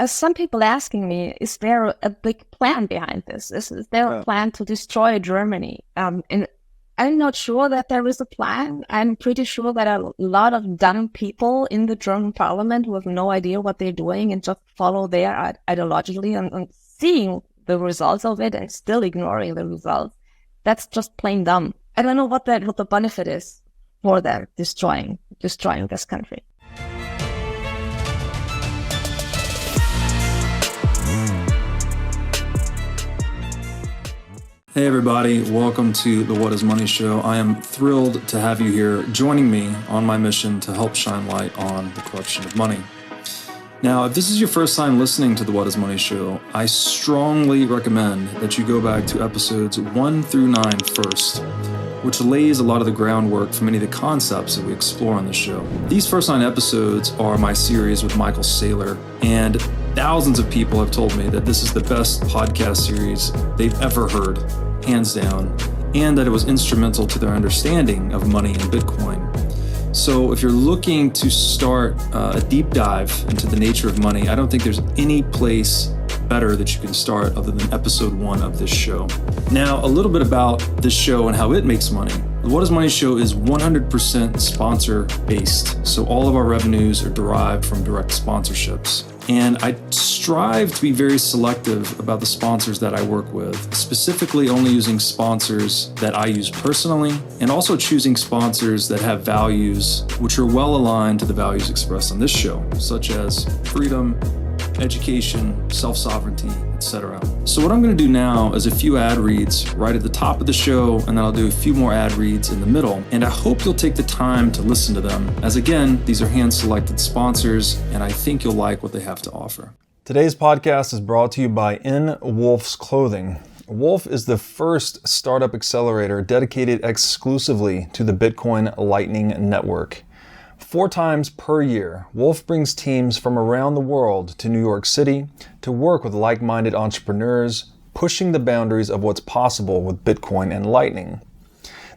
some people asking me, is there a big plan behind this? Is there a plan to destroy Germany? And I'm not sure that there is a plan. I'm pretty sure that a lot of dumb people in the German parliament who have no idea what they're doing and just follow their ideologically and seeing the results of it and still ignoring the results. That's just plain dumb. I don't know what the benefit is for them destroying this country. Hey everybody, welcome to the What is Money Show. I am thrilled to have you here joining me on my mission to help shine light on the corruption of money. Now, if this is your first time listening to the What is Money Show, I strongly recommend that you go back to episodes 1 through 9 first, which lays a lot of the groundwork for many of the concepts that we explore on the show. These first 9 episodes are my series with Michael Saylor, and thousands of people have told me that this is the best podcast series they've ever heard, hands down, and that it was instrumental to their understanding of money and Bitcoin. So if you're looking to start a deep dive into the nature of money, I don't think there's any place better that you can start other than episode 1 of this show. Now, a little bit about this show and how it makes money. The What is Money Show is 100% sponsor based. So all of our revenues are derived from direct sponsorships. And I strive to be very selective about the sponsors that I work with, specifically only using sponsors that I use personally, and also choosing sponsors that have values which are well aligned to the values expressed on this show, such as freedom, education, self-sovereignty, etc. So what I'm going to do now is a few ad reads right at the top of the show, and then I'll do a few more ad reads in the middle. And I hope you'll take the time to listen to them, as again, these are hand-selected sponsors, and I think you'll like what they have to offer. Today's podcast is brought to you by Wolf's Clothing. Wolf is the first startup accelerator dedicated exclusively to the Bitcoin Lightning Network. 4 times per year, Wolf brings teams from around the world to New York City to work with like-minded entrepreneurs, pushing the boundaries of what's possible with Bitcoin and Lightning.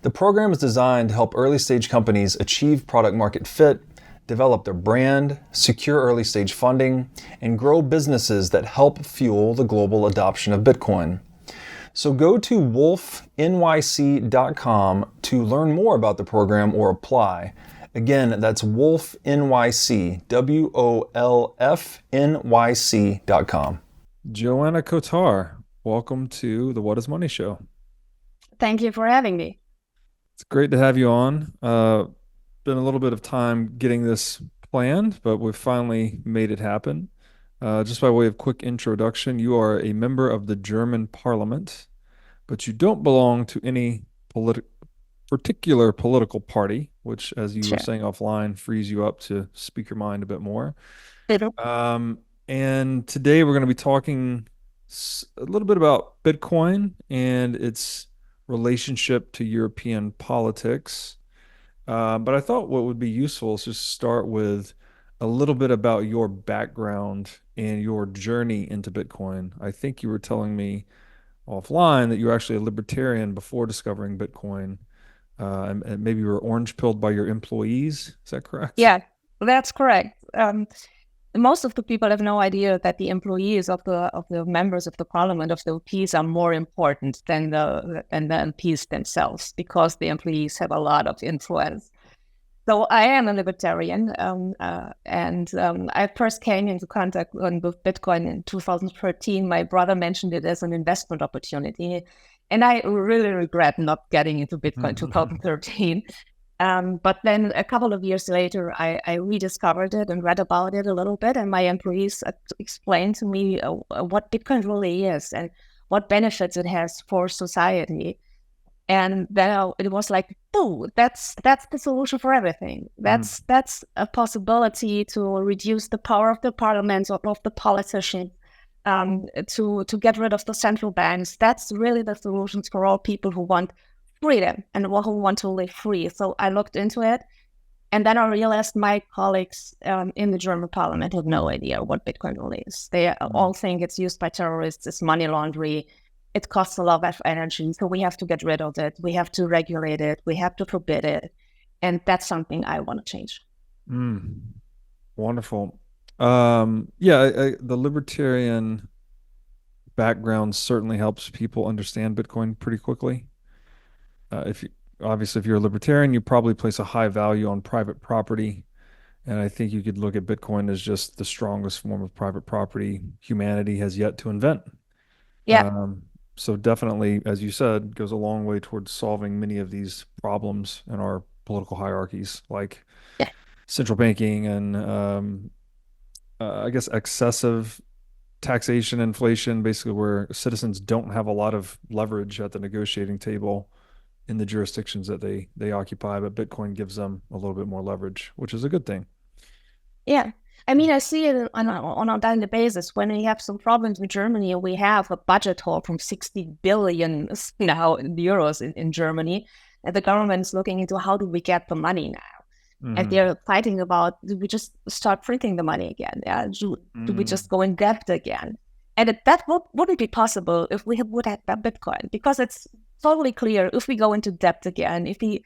The program is designed to help early-stage companies achieve product-market fit, develop their brand, secure early-stage funding, and grow businesses that help fuel the global adoption of Bitcoin. So go to wolfnyc.com to learn more about the program or apply. Again, that's Wolf NYC, WOLFNYC.com. Joana Cotar, welcome to the What is Money Show. Thank you for having me. It's great to have you on. Been a little bit of time getting this planned, but we've finally made it happen. Just by way of quick introduction, you are a member of the German Parliament, but you don't belong to any particular political party, which, as you were saying offline, frees you up to speak your mind a bit more. And today we're going to be talking a little bit about Bitcoin and its relationship to European politics. But I thought what would be useful is just start with a little bit about your background and your journey into Bitcoin. I think you were telling me offline that you were actually a libertarian before discovering Bitcoin. And maybe you were orange-pilled by your employees. Is that correct? Yeah, that's correct. Most of the people have no idea that the employees of the members of the parliament, of the MPs, are more important than the MPs themselves, because the employees have a lot of influence. So I am a libertarian, and I first came into contact with Bitcoin in 2013. My brother mentioned it as an investment opportunity. And I really regret not getting into Bitcoin in 2013. But then a couple of years later, I rediscovered it and read about it a little bit. And my employees explained to me what Bitcoin really is and what benefits it has for society. And then it was like, oh, that's the solution for everything. That's a possibility to reduce the power of the parliament or of the politicians. To get rid of the central banks. That's really the solutions for all people who want freedom and who want to live free. So I looked into it, and then I realized my colleagues in the German parliament have no idea what Bitcoin really is. They all think it's used by terrorists, it's money laundering, it costs a lot of energy, so we have to get rid of it, we have to regulate it, we have to forbid it, and that's something I want to change. Wonderful. The libertarian background certainly helps people understand Bitcoin pretty quickly. If you obviously if you're a libertarian, you probably place a high value on private property, and I think you could look at Bitcoin as just the strongest form of private property humanity has yet to invent. Yeah, Um, so definitely, as you said, goes a long way towards solving many of these problems in our political hierarchies, like yeah, central banking and I guess excessive taxation, inflation, basically where citizens don't have a lot of leverage at the negotiating table in the jurisdictions that they occupy, but Bitcoin gives them a little bit more leverage, which is a good thing. yeah. I mean, I see it on a daily basis. When we have some problems in Germany, we have a budget hole from 60 billion now in euros in Germany. And the government is looking into how do we get the money now? And Mm-hmm. they're fighting about, do we just start printing the money again? Yeah, do we just go in debt again? And that wouldn't be possible if we would have that Bitcoin, because it's totally clear if we go into debt again, if we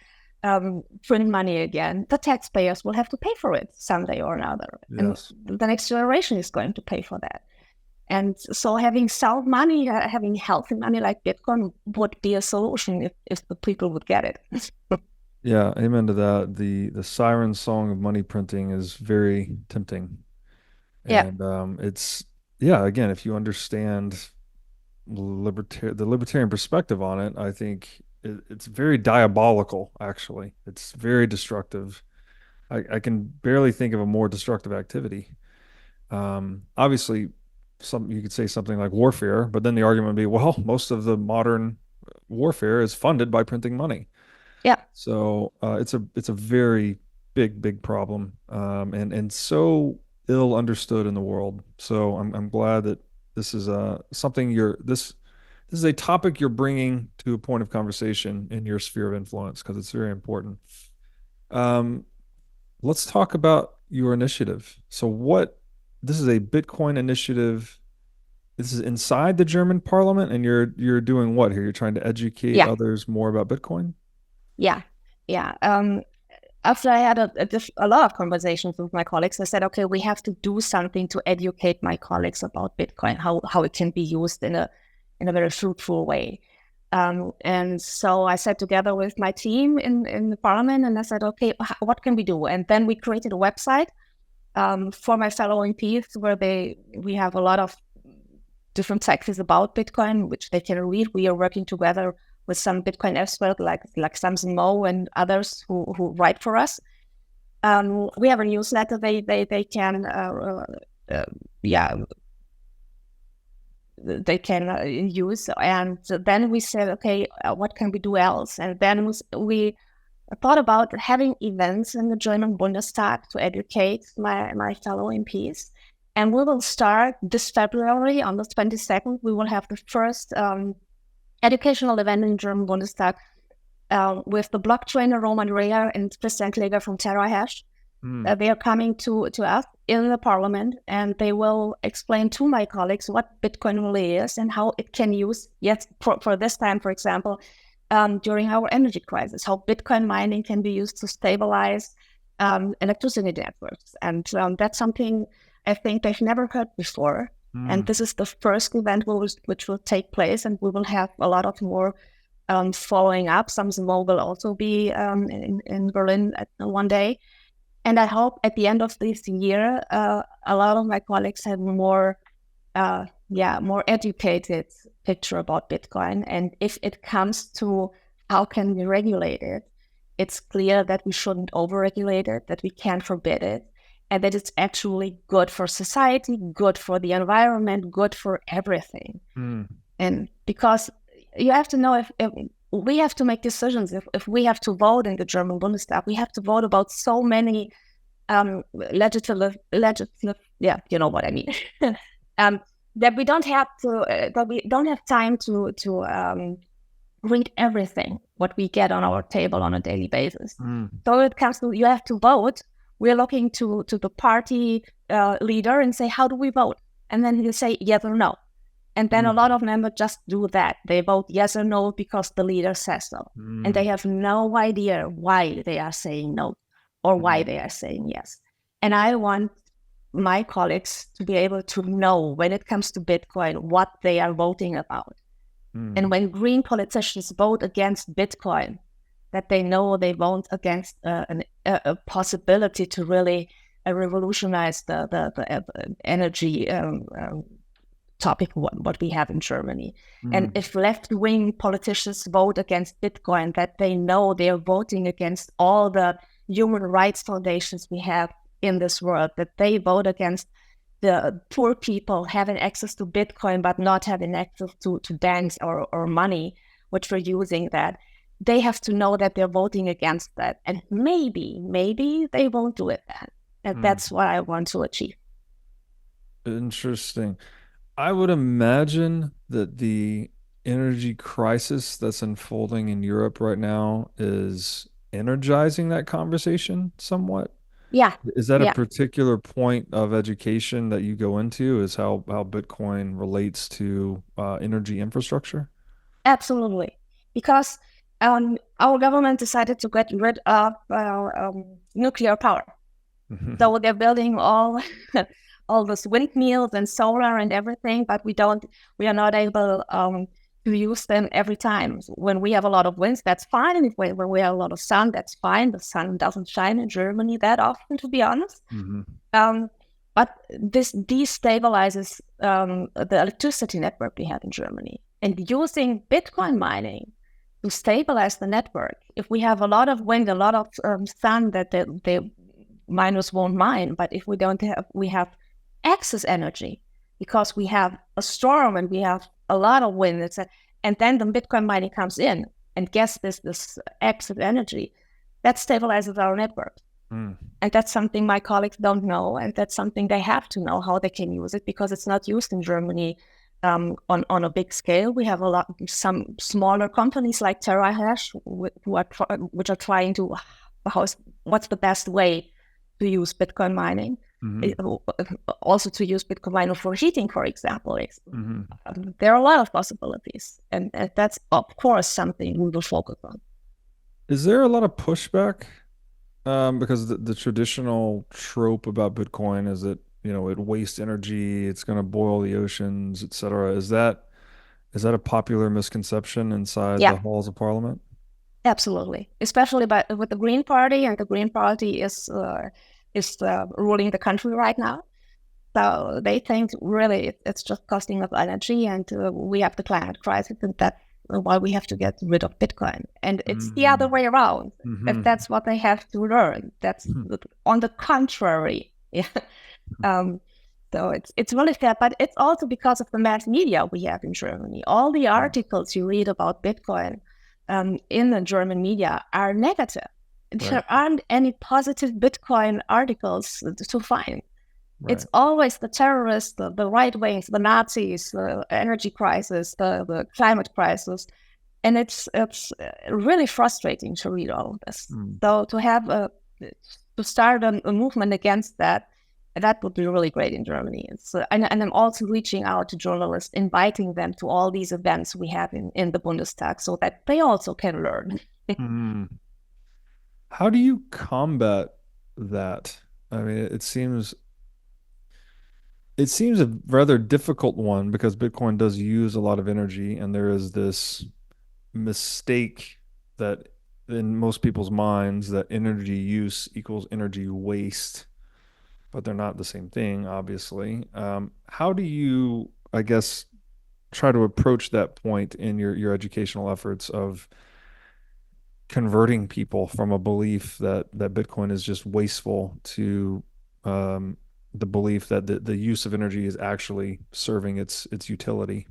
print money again, the taxpayers will have to pay for it someday or another. Yes. And the next generation is going to pay for that. And so having sound money, having healthy money like Bitcoin would be a solution if the people would get it. Yeah, amen to that. The siren song of money printing is very tempting. Yeah, And it's yeah, again, if you understand the libertarian perspective on it, I think it's very diabolical, actually. It's very destructive. I can barely think of a more destructive activity. Obviously, you could say something like warfare, but then the argument would be, well, most of the modern warfare is funded by printing money. yeah. So it's a very big problem, and so ill understood in the world. So I'm glad that this is something this is a topic you're bringing to a point of conversation in your sphere of influence because it's very important. Um, let's talk about your initiative. So this is a Bitcoin initiative. This is inside the German parliament, and you're doing what here? You're trying to educate Yeah, others more about Bitcoin? yeah, yeah. After I had a lot of conversations with my colleagues, I said, okay, we have to do something to educate my colleagues about Bitcoin, how it can be used in a very fruitful way. And so I sat together with my team in the parliament, and I said, okay, what can we do? And then we created a website for my fellow MPs where we have a lot of different sections about Bitcoin, which they can read. We are working together with some Bitcoin experts like Samson Moe and others who write for us. We have a newsletter they can they can use. And then we said, okay, what can we do else? And then we thought about having events in the German Bundestag to educate my fellow MPs. And we will start this February on the 22nd. We will have the first educational event in German Bundestag with the block trainer Roman Reher and Christian Kläger from TerraHash. They are coming to us in the parliament, and they will explain to my colleagues what Bitcoin really is and how it can use, for this time, for example, during our energy crisis, how Bitcoin mining can be used to stabilize electricity networks. And that's something I think they've never heard before. And this is the first event which will take place, and we will have a lot of more following up. Some more will also be in Berlin one day. And I hope at the end of this year, a lot of my colleagues have more educated picture about Bitcoin. And if it comes to how can we regulate it, it's clear that we shouldn't overregulate it, that we can't forbid it, and that it's actually good for society, good for the environment, good for everything. And because you have to know if we have to make decisions, if we have to vote in the German Bundestag, we have to vote about so many legislative, you know what I mean, that we don't have time to read everything what we get on our table on a daily basis. So it comes to, you have to vote. We're looking to the party leader and say, how do we vote? And then he'll say yes or no. And then a lot of members just do that. They vote yes or no because the leader says so. And they have no idea why they are saying no or why they are saying yes. And I want my colleagues to be able to know when it comes to Bitcoin what they are voting about. And when green politicians vote against Bitcoin, that they know they vote against a possibility to really revolutionize the energy topic, what we have in Germany. And if left-wing politicians vote against Bitcoin, that they know they are voting against all the human rights foundations we have in this world, that they vote against the poor people having access to Bitcoin, but not having access to banks or money, which we're using that. They have to know that they're voting against that. And maybe they won't do it then. And that's what I want to achieve. Interesting. I would imagine that the energy crisis that's unfolding in Europe right now is energizing that conversation somewhat. Yeah. Is that a particular point of education that you go into, is how Bitcoin relates to energy infrastructure? Absolutely. Because our government decided to get rid of nuclear power. So they're building all those windmills and solar and everything, but we are not able to use them every time. When we have a lot of winds, that's fine. And when we have a lot of sun, that's fine. The sun doesn't shine in Germany that often, to be honest. But this destabilizes the electricity network we have in Germany. And using Bitcoin mining to stabilize the network, if we have a lot of wind, a lot of sun, that the miners won't mine. But if we have excess energy because we have a storm and we have a lot of wind, and then the Bitcoin mining comes in and gets this excess energy, that stabilizes our network. And that's something my colleagues don't know, and that's something they have to know how they can use it, because it's not used in Germany on a big scale. We have some smaller companies like TerraHash, which are trying to what's the best way to use Bitcoin mining. Also to use Bitcoin mining for heating, for example. There are a lot of possibilities, and that's of course something we will focus on. Is there a lot of pushback? Because the traditional trope about Bitcoin is that, it wastes energy, it's going to boil the oceans, etc. Is that a popular misconception inside the halls of Parliament? Absolutely, especially with the Green Party, and the Green Party is ruling the country right now. So they think really it's just costing us energy, and we have the climate crisis, and that's why we have to get rid of Bitcoin. And it's the other way around. If that's what they have to learn. That's on the contrary. So it's really sad, but it's also because of the mass media we have in Germany. All the articles you read about Bitcoin in the German media are negative. There aren't any positive Bitcoin articles to find. It's always the terrorists, the right wings, the Nazis, the energy crisis, the climate crisis. And it's really frustrating to read all of this. So to start a movement against that would be really great in Germany. And I'm also reaching out to journalists, inviting them to all these events we have in the Bundestag, so that they also can learn. How do you combat that? I mean, it seems a rather difficult one, because Bitcoin does use a lot of energy, and there is this mistake that in most people's minds that energy use equals energy waste, but they're not the same thing, obviously. How do you, I guess, try to approach that point in your educational efforts of converting people from a belief that Bitcoin is just wasteful to the belief that the use of energy is actually serving its utility?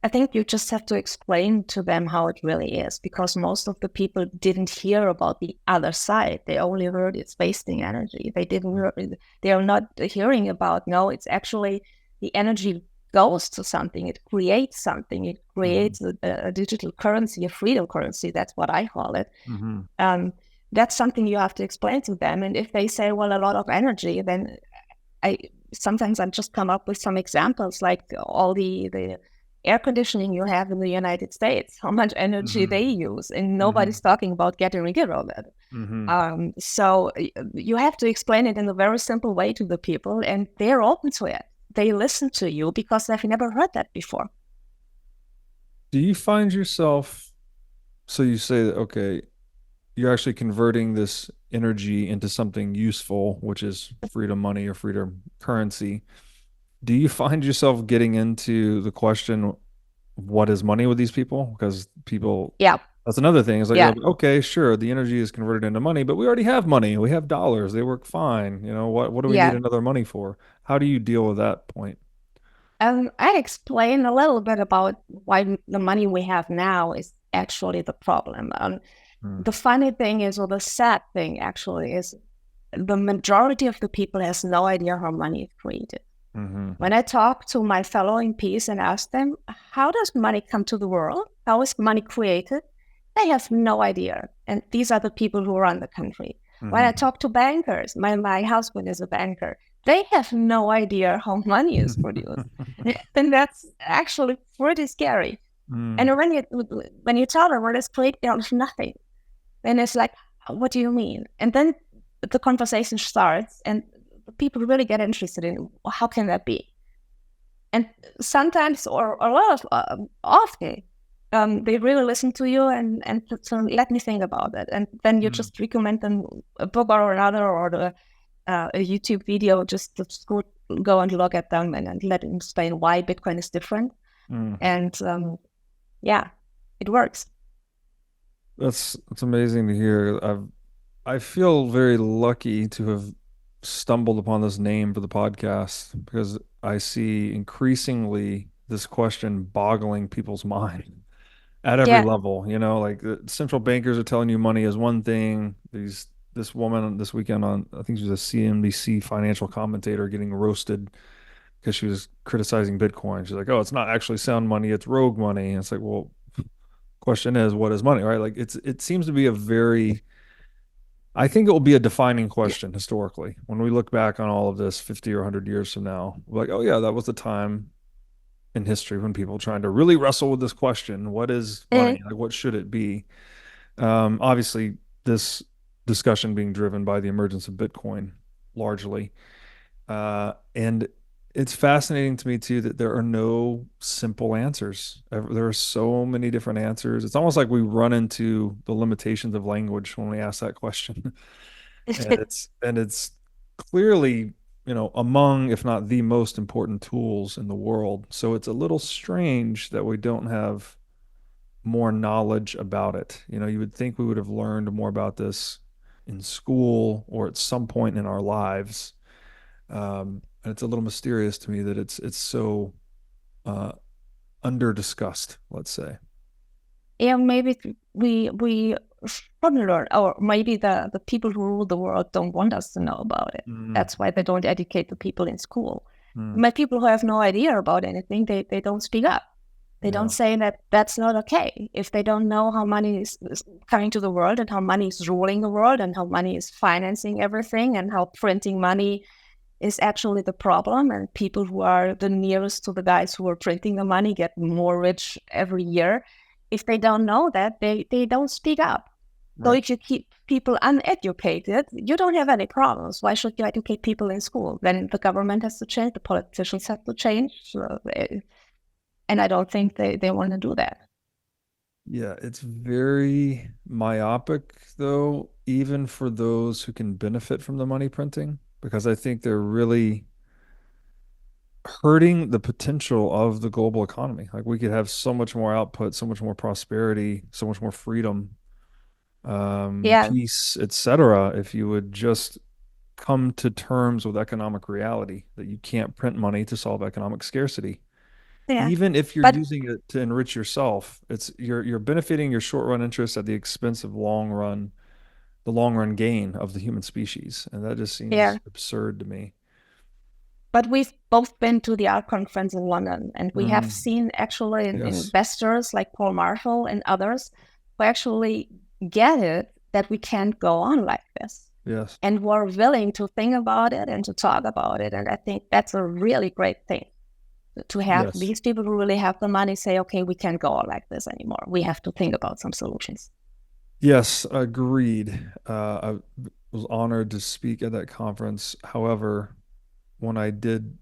I think you just have to explain to them how it really is, because most of the people didn't hear about the other side. They only heard it's wasting energy. They are not hearing about, no, it's actually the energy goes to something. It creates something. It creates a digital currency, a freedom currency. That's what I call it. That's something you have to explain to them. And if they say, well, a lot of energy, then sometimes I just come up with some examples, like all the air conditioning you have in the United States, how much energy they use, and nobody's talking about getting rid of it. So you have to explain it in a very simple way to the people, and they're open to it. They listen to you because they've never heard that before. Do you find yourself, so you say that, okay, you're actually converting this energy into something useful, which is freedom money or freedom currency. Do you find yourself getting into the question, what is money with these people? Because people, Yeah. that's another thing. It's like, Yeah. okay, sure, the energy is converted into money, but we already have money. We have dollars. They work fine. You know, what do we need another money for? How do you deal with that point? I explain a little bit about why the money we have now is actually the problem. The funny thing is, or the sad thing actually is, the majority of the people has no idea how money is created. When I talk to my fellow MPs and ask them, how does money come to the world? How is money created? They have no idea. And these are the people who run the country. When I talk to bankers, my husband is a banker. They have no idea how money is produced. And that's actually pretty scary. And when you tell them what is created out of nothing, then it's like, what do you mean? And then the conversation starts, and people really get interested in, how can that be? And sometimes, or a lot of often, they really listen to you and to let me think about it. And then you just recommend them a book or another, or a YouTube video, just to go and look at them and let them explain why Bitcoin is different. And yeah, it works. That's amazing to hear. I feel very lucky to have stumbled upon this name for the podcast, because I see increasingly this question boggling people's mind at every level. You know, like the central bankers are telling you money is one thing. This woman this weekend on, I think she was a CNBC financial commentator, getting roasted because she was criticizing Bitcoin. She's like, oh, it's not actually sound money, it's rogue money. And it's like, well, question is, what is money, right? Like it seems to be I think it will be a defining question historically. When we look back on all of this 50 or 100 years from now, we're like, oh yeah, that was the time in history when people trying to really wrestle with this question. What is money? Like, what should it be? Obviously, this discussion being driven by the emergence of Bitcoin largely. And it's fascinating to me too that there are no simple answers. There are so many different answers. It's almost like we run into the limitations of language when we ask that question. and it's clearly, you know, among, if not the most important tools in the world. So it's a little strange that we don't have more knowledge about it. You know, you would think we would have learned more about this in school or at some point in our lives. And it's a little mysterious to me that it's so under discussed, let's say. Yeah, maybe we should learn, or maybe the people who rule the world don't want us to know about it. That's why they don't educate the people in school. My people who have no idea about anything, they don't speak up. They don't say that that's not okay. If they don't know how money is coming to the world, and how money is ruling the world, and how money is financing everything, and how printing money is actually the problem, and people who are the nearest to the guys who are printing the money get more rich every year. If they don't know that, they don't speak up. Right. So if you keep people uneducated, you don't have any problems. Why should you educate people in school? Then the government has to change, the politicians have to change. And I don't think they want to do that. Yeah, it's very myopic, though, even for those who can benefit from the money printing, because I think they're really hurting the potential of the global economy. Like, we could have so much more output, so much more prosperity, so much more freedom, peace, etc., if you would just come to terms with economic reality, that you can't print money to solve economic scarcity. Yeah. Even if you're using it to enrich yourself, you're benefiting your short run interests at the expense of the long run gain of the human species. And that just seems absurd to me. But we've both been to the art conference in London, and we have seen actually investors like Paul Marshall and others who actually get it that we can't go on like this. Yes. And we're willing to think about it and to talk about it. And I think that's a really great thing. to have Yes. these people who really have the money say, okay, we can't go on like this anymore. We have to think about some solutions. Yes, agreed. I was honored to speak at that conference. However, when I did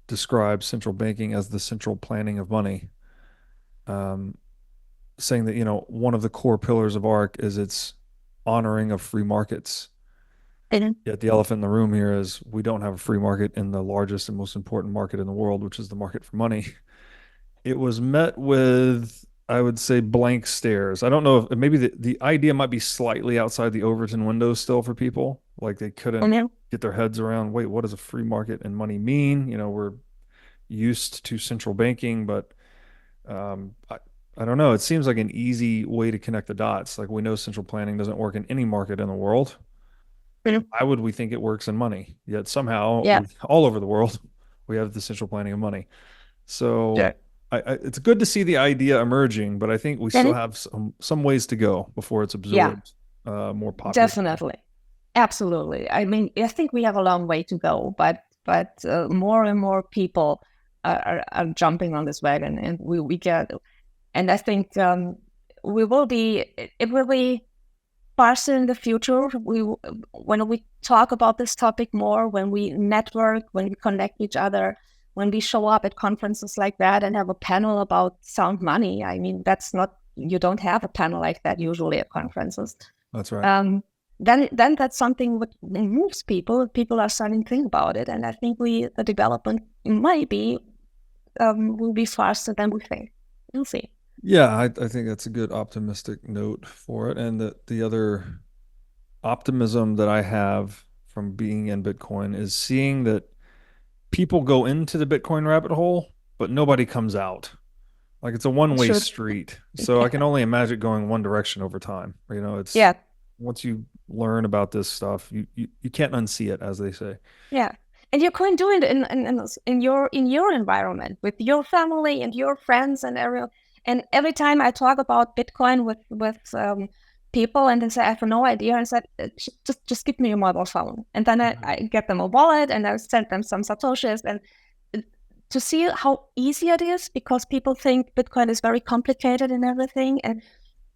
describe central banking as the central planning of money, saying that, one of the core pillars of ARC is its honoring of free markets. Yet the elephant in the room here is we don't have a free market in the largest and most important market in the world, which is the market for money. It was met with, I would say, blank stares. I don't know if maybe the idea might be slightly outside the Overton window still for people. Like they couldn't get their heads around, wait, what does a free market and money mean? We're used to central banking, but I don't know. It seems like an easy way to connect the dots. Like we know central planning doesn't work in any market in the world. Why would we think it works in money? Yet somehow, all over the world, we have the central planning of money. So it's good to see the idea emerging, but I think we still have some ways to go before it's absorbed more popularly. Definitely. Absolutely. I mean, I think we have a long way to go, but more and more people are jumping on this wagon, and we get, and I think it will be faster in the future. When we talk about this topic more, when we network, when we connect each other, when we show up at conferences like that and have a panel about sound money. I mean, you don't have a panel like that usually at conferences. That's right. Then that's something that moves people. People are starting to think about it, and I think the development will be faster than we think. We'll see. Yeah, I think that's a good optimistic note for it. And the other optimism that I have from being in Bitcoin is seeing that people go into the Bitcoin rabbit hole, but nobody comes out. Like it's a one-way street. So I can only imagine going one direction over time. It's once you learn about this stuff, you can't unsee it, as they say. Yeah. And you can do it in your environment with your family and your friends and everyone. And every time I talk about Bitcoin with people and they say I have no idea, and I said just give me your mobile phone, and then I get them a wallet and I send them some satoshis, and to see how easy it is, because people think Bitcoin is very complicated and everything, and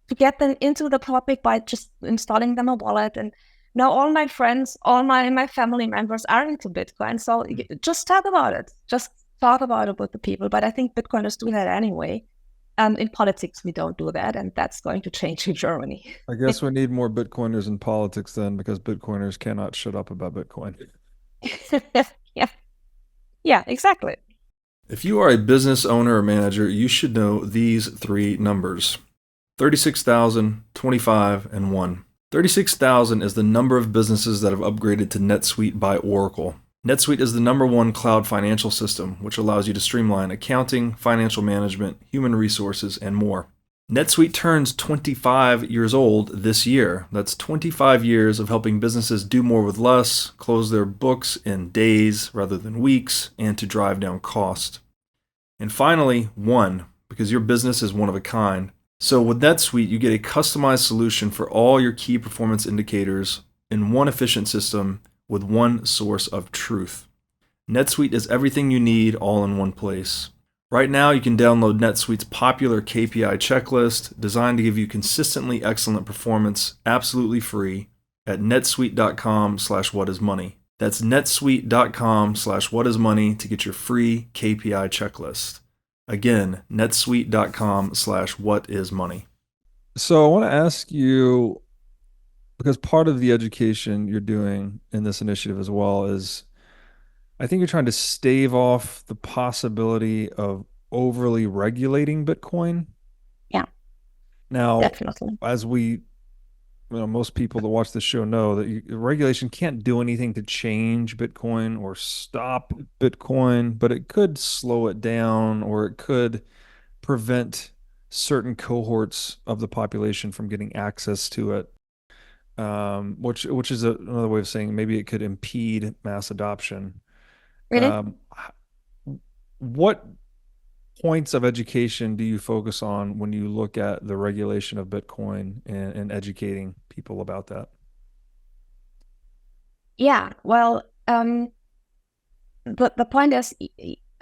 to get them into the topic by just installing them a wallet. And now all my friends, all my family members are into Bitcoin. So just talk about it. Just talk about it with the people. But I think Bitcoiners do that anyway. In politics, we don't do that. And that's going to change in Germany. I guess we need more Bitcoiners in politics then, because Bitcoiners cannot shut up about Bitcoin. Yeah, exactly. If you are a business owner or manager, you should know these three numbers: 36,000, 25, and 1. 36,000 is the number of businesses that have upgraded to NetSuite by Oracle. NetSuite is the #1 cloud financial system, which allows you to streamline accounting, financial management, human resources, and more. NetSuite turns 25 years old this year. That's 25 years of helping businesses do more with less, close their books in days rather than weeks, and to drive down cost. And finally, 1, because your business is one of a kind. So with NetSuite, you get a customized solution for all your key performance indicators in one efficient system with one source of truth. NetSuite is everything you need all in one place. Right now, you can download NetSuite's popular KPI checklist designed to give you consistently excellent performance absolutely free at netsuite.com/whatismoney. That's netsuite.com/whatismoney to get your free KPI checklist. Again, netsuite.com/whatismoney. So I want to ask you, because part of the education you're doing in this initiative as well is, I think you're trying to stave off the possibility of overly regulating Bitcoin. Yeah. Now, definitely. As most people that watch this show know that regulation can't do anything to change Bitcoin or stop Bitcoin, but it could slow it down, or it could prevent certain cohorts of the population from getting access to it. Which is another way of saying maybe it could impede mass adoption. Really? What points of education do you focus on when you look at the regulation of Bitcoin and educating people about that? Yeah, well, the point is,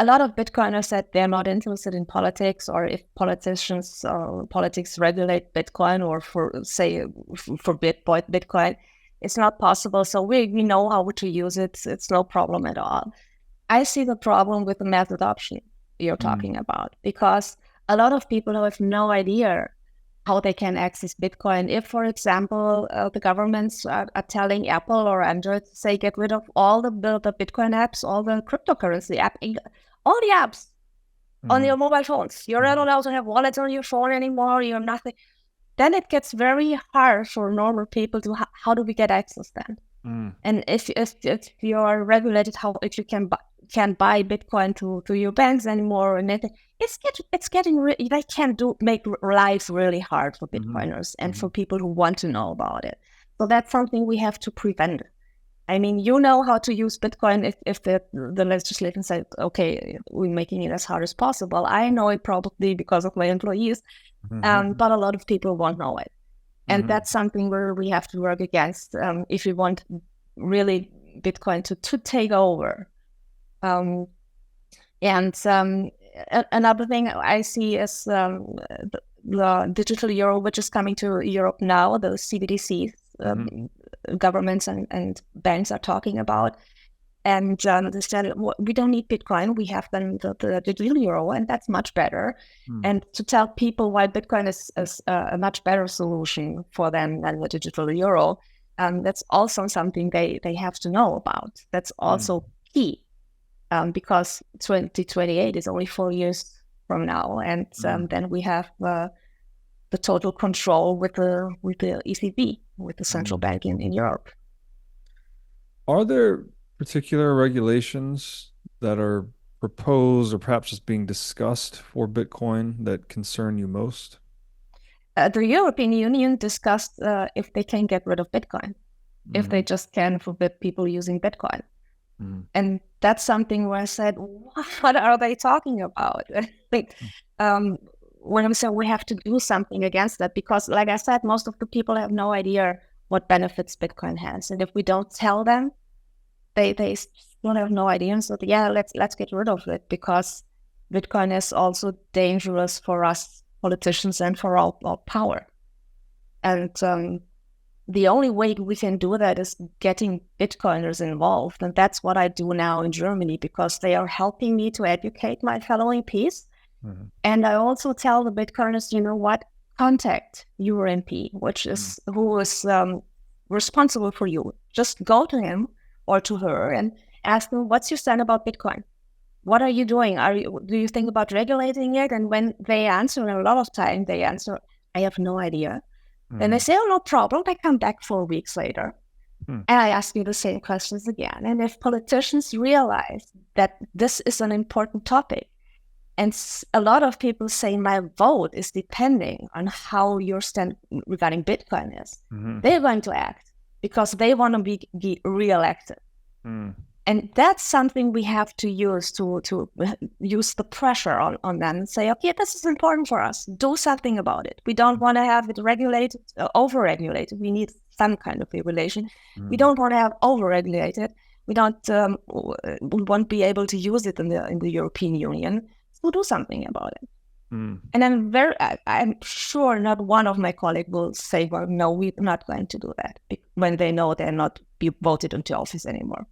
a lot of Bitcoiners said they're not interested in politics, or if politicians or politics regulate Bitcoin or forbid Bitcoin, it's not possible. So we know how to use it. It's no problem at all. I see the problem with the mass adoption you're talking about, because a lot of people have no idea how they can access Bitcoin. If, for example, the governments are telling Apple or Android to say, get rid of all the Bitcoin apps, all the cryptocurrency app, all the apps on your mobile phones. You're not allowed to have wallets on your phone anymore. You have nothing. Then it gets very hard for normal people to, how do we get access then? And if you're regulated, if you can't buy Bitcoin to your banks anymore, and it's getting they can make lives really hard for Bitcoiners and for people who want to know about it. So that's something we have to prevent. I mean, you know how to use Bitcoin if the legislation said, okay, we're making it as hard as possible. I know it probably because of my employees, but a lot of people won't know it. And that's something where we have to work against if we want really Bitcoin to take over. And another thing I see is the digital euro, which is coming to Europe now, the CBDCs, governments and banks are talking about. And they said, we don't need Bitcoin. We have then the digital euro, and that's much better. And to tell people why Bitcoin is a much better solution for them than the digital euro, that's also something they have to know about. That's also key, because 2028 is only 4 years from now, and then we have the total control with the ECB, with the central bank in Europe. Are there particular regulations that are proposed or perhaps just being discussed for Bitcoin that concern you most? The European Union discussed if they can get rid of Bitcoin, if they just can forbid people using Bitcoin. And that's something where I said, what are they talking about? When I'm saying we have to do something against that, because like I said, most of the people have no idea what benefits Bitcoin has. And if we don't tell them, they still have no idea. And so let's get rid of it, because Bitcoin is also dangerous for us politicians and for our power. And the only way we can do that is getting Bitcoiners involved. And that's what I do now in Germany, because they are helping me to educate my fellow MPs. And I also tell the Bitcoiners, you know what, contact your MP, who is responsible for you. Just go to him or to her and ask them, what's your stand about Bitcoin? What are you doing? Do you think about regulating it? And when they answer, and a lot of time they answer, I have no idea. Then they say, oh, no problem. I come back 4 weeks later. And I ask you the same questions again. And if politicians realize that this is an important topic, and a lot of people say my vote is depending on how your stand regarding Bitcoin is, they're going to act because they want to be re-elected. And that's something we have to use to use the pressure on them and say, okay, this is important for us. Do something about it. We don't want to have it regulated, over-regulated. We need some kind of regulation. We don't want to have over-regulated. We won't be able to use it in the European Union. So do something about it. And I'm sure not one of my colleagues will say, well, no, we're not going to do that, when they know they're not be voted into office anymore.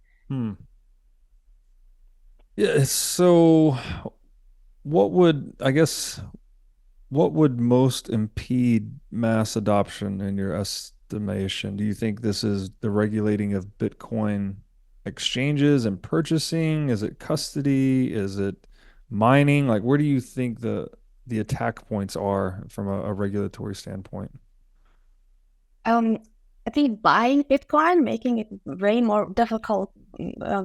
Yeah. So what would most impede mass adoption in your estimation? Do you think this is the regulating of Bitcoin exchanges and purchasing? Is it custody? Is it mining? Like, where do you think the attack points are from a regulatory standpoint? I think buying Bitcoin, making it way more difficult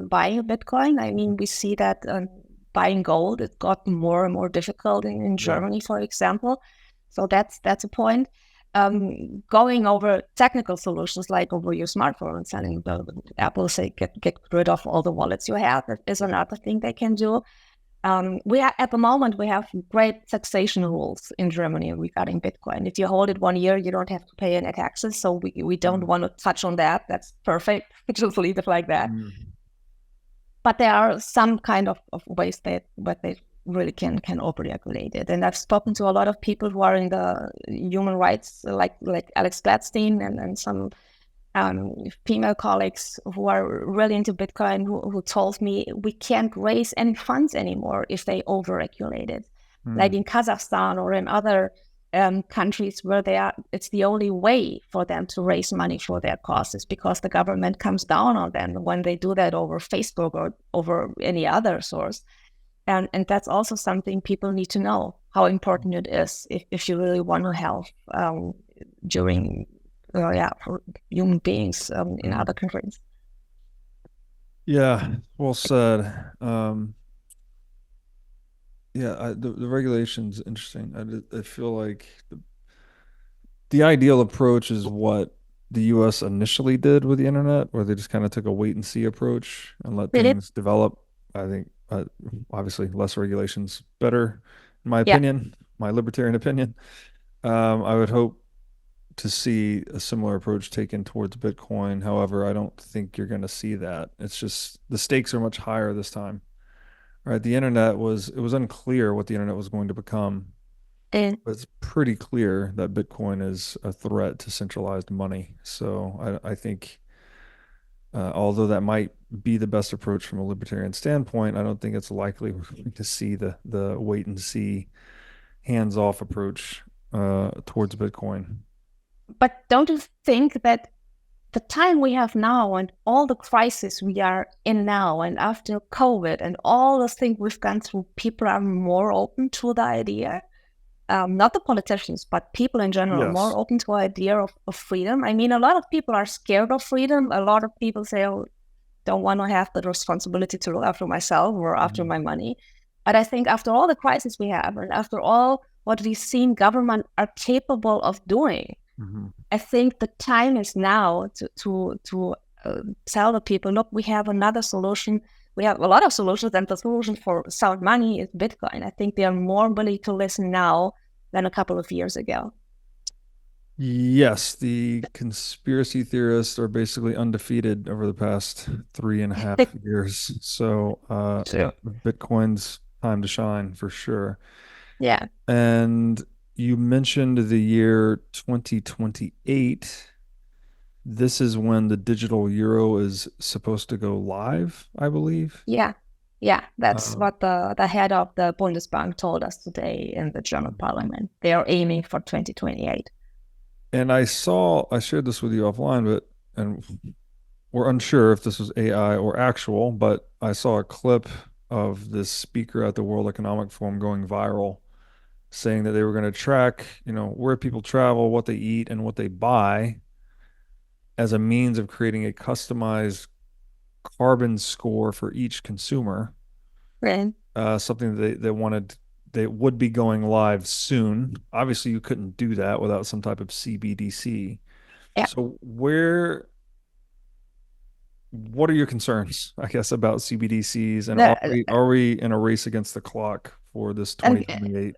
buying Bitcoin. I mean, we see that buying gold, it got more and more difficult in Germany, for example. So that's a point. Going over technical solutions like over your smartphone and selling Apple say get rid of all the wallets you have is another thing they can do. At the moment, we have great taxation rules in Germany regarding Bitcoin. If you hold it 1 year, you don't have to pay any taxes. So we don't want to touch on that. That's perfect. Just leave it like that. But there are some kind of ways that they really can overregulate it. And I've spoken to a lot of people who are in the human rights, like Alex Gladstein and some female colleagues who are really into Bitcoin, who told me we can't raise any funds anymore if they overregulate it. Like in Kazakhstan or in other countries where it's the only way for them to raise money for their causes, because the government comes down on them when they do that over Facebook or over any other source. And that's also something people need to know, how important it is if you really want to help during for human beings in other countries. Yeah, well said. The regulation's interesting. I feel like the ideal approach is what the U.S. initially did with the internet, where they just kind of took a wait and see approach and let things develop. I think obviously less regulations better, in my opinion, my libertarian opinion. I would hope to see a similar approach taken towards Bitcoin. However, I don't think you're going to see that. It's just the stakes are much higher this time. Right, the internet it was unclear what the internet was going to become. But it's pretty clear that Bitcoin is a threat to centralized money. So I think, although that might be the best approach from a libertarian standpoint, I don't think it's likely we're going to see the wait and see, hands-off approach towards Bitcoin. But don't you think that the time we have now and all the crisis we are in now and after COVID and all the things we've gone through, people are more open to the idea, not the politicians, but people in general, more open to the idea of freedom. I mean, a lot of people are scared of freedom. A lot of people say, oh, don't want to have the responsibility to look after myself or after my money. But I think after all the crisis we have and after all what we've seen government are capable of doing, I think the time is now to tell the people, look, we have another solution. We have a lot of solutions, and the solution for sound money is Bitcoin. I think they are more willing to listen now than a couple of years ago. Yes, the conspiracy theorists are basically undefeated over the past 3.5 years. So Bitcoin's time to shine for sure. Yeah. And you mentioned the year 2028. This is when the digital euro is supposed to go live, I believe. Yeah. That's what the head of the Bundesbank told us today in the German parliament. They are aiming for 2028. And I shared this with you offline, and we're unsure if this was AI or actual, but I saw a clip of this speaker at the World Economic Forum going viral, saying that they were going to track, where people travel, what they eat, and what they buy as a means of creating a customized carbon score for each consumer. Right. Something that they would be going live soon. Obviously, you couldn't do that without some type of CBDC. Yeah. So what are your concerns, I guess, about CBDCs? And are we in a race against the clock for this 2028?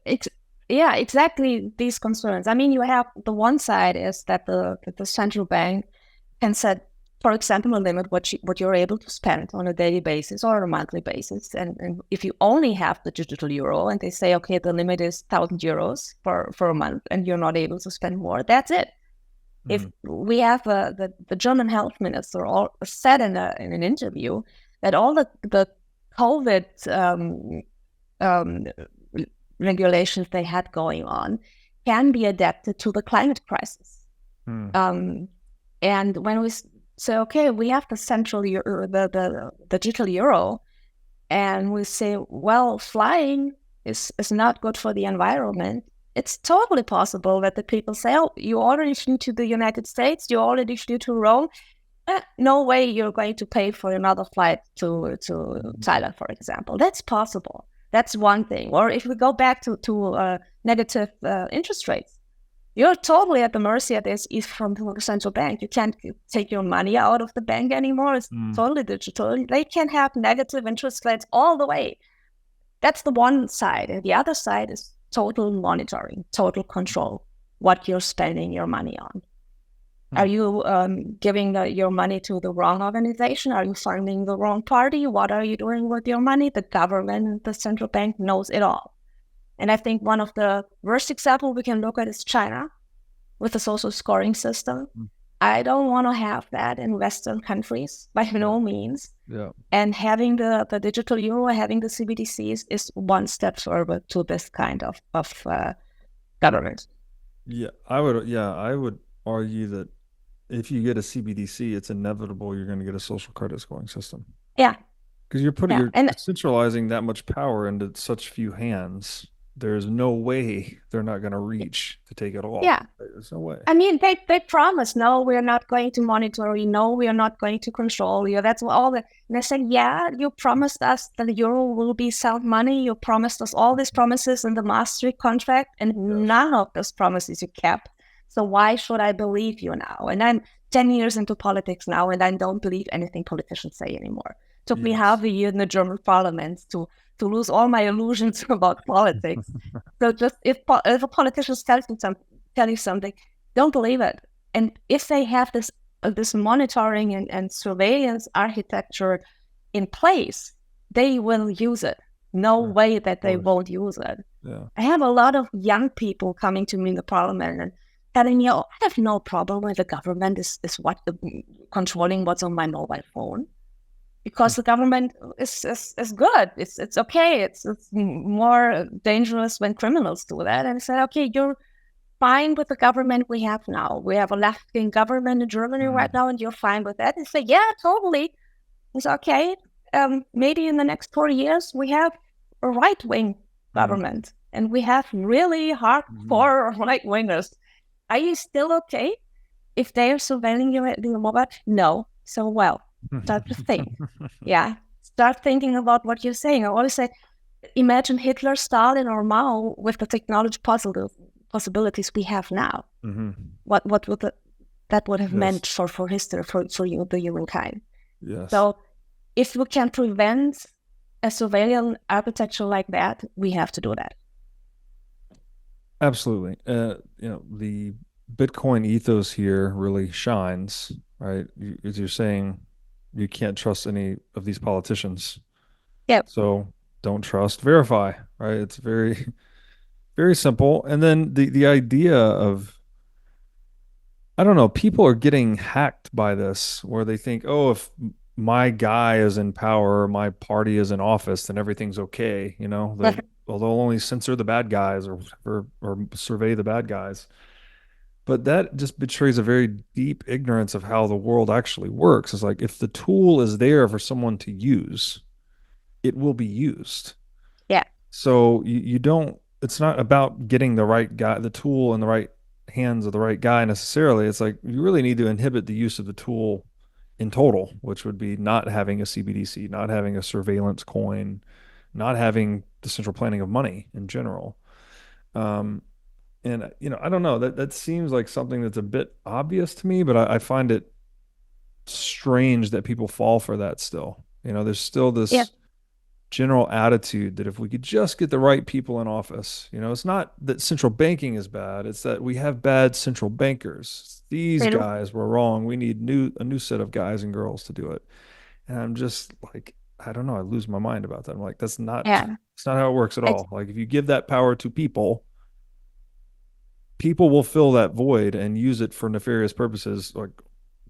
Yeah, exactly these concerns. I mean, you have the one side is that the central bank can set, for example, a limit what you're able to spend on a daily basis or a monthly basis. And if you only have the digital euro and they say, okay, the limit is 1,000 euros for a month and you're not able to spend more, that's it. If we have the German health minister said in an interview that all the COVID regulations they had going on can be adapted to the climate crisis. And when we say, okay, we have the central euro, the digital euro, and we say, well, flying is not good for the environment, it's totally possible that the people say, oh, you already flew to the United States, you already flew to Rome, no way you're going to pay for another flight to Thailand, for example. That's possible. That's one thing. Or if we go back to negative interest rates, you're totally at the mercy of this from the central bank. You can't take your money out of the bank anymore. It's totally digital. They can have negative interest rates all the way. That's the one side. And the other side is total monitoring, total control, what you're spending your money on. Are you giving your money to the wrong organization? Are you funding the wrong party? What are you doing with your money? The government, the central bank knows it all. And I think one of the worst examples we can look at is China with the social scoring system. I don't want to have that in Western countries, by no means. Yeah. And having the digital euro, having the CBDCs is one step forward to this kind of government. Yeah, I would argue that if you get a CBDC, it's inevitable you're going to get a social credit scoring system. Yeah. Because you're centralizing that much power into such few hands. There's no way they're not going to reach to take it all. Yeah. There's no way. I mean, they promise, no, we're not going to monitor you. No, we are not going to control you. That's all. And I said, yeah, you promised us that the euro will be sound money. You promised us all these promises in the Maastricht contract, and none of those promises you kept. So why should I believe you now? And I'm 10 years into politics now, and I don't believe anything politicians say anymore. It took me half a year in the German parliament to lose all my illusions about politics. So just if a politician tell you something, don't believe it. And if they have this monitoring and surveillance architecture in place, they will use it. No way that they won't use it. Yeah. I have a lot of young people coming to me in the parliament and telling me, I have no problem with the government is controlling what's on my mobile phone. Because the government is good. It's okay. It's more dangerous when criminals do that. And I said, okay, you're fine with the government we have now. We have a left-wing government in Germany right now, and you're fine with that. And say, yeah, totally. It's okay. Maybe in the next 4 years, we have a right-wing government, and we have really hardcore right-wingers. Are you still okay if they are surveilling your mobile? No. So, well, start to think. Start thinking about what you're saying. I always say, imagine Hitler, Stalin, or Mao with the technology possibilities we have now. What would that would have meant for history, for the humankind? Yes. So if we can prevent a surveillance architecture like that, we have to do that. Absolutely. The Bitcoin ethos here really shines, right? As you're saying, you can't trust any of these politicians. Yeah. So don't trust, verify, right? It's very, very simple. And then the idea of, I don't know, people are getting hacked by this, where they think, oh, if my guy is in power, my party is in office, then everything's okay. They'll only censor the bad guys or whatever, or survey the bad guys. But that just betrays a very deep ignorance of how the world actually works. It's like, if the tool is there for someone to use, it will be used. Yeah. So you don't, it's not about getting the right guy, the tool in the right hands of the right guy necessarily. It's like, you really need to inhibit the use of the tool in total, which would be not having a CBDC, not having a surveillance coin, not having the central planning of money in general. And, I don't know, that seems like something that's a bit obvious to me, but I find it strange that people fall for that still. There's still this general attitude that if we could just get the right people in office, it's not that central banking is bad. It's that we have bad central bankers. These guys were wrong. We need a new set of guys and girls to do it. And I'm just like, I don't know. I lose my mind about that. I'm like, that's not how it works at all. Like, if you give that power to people will fill that void and use it for nefarious purposes, like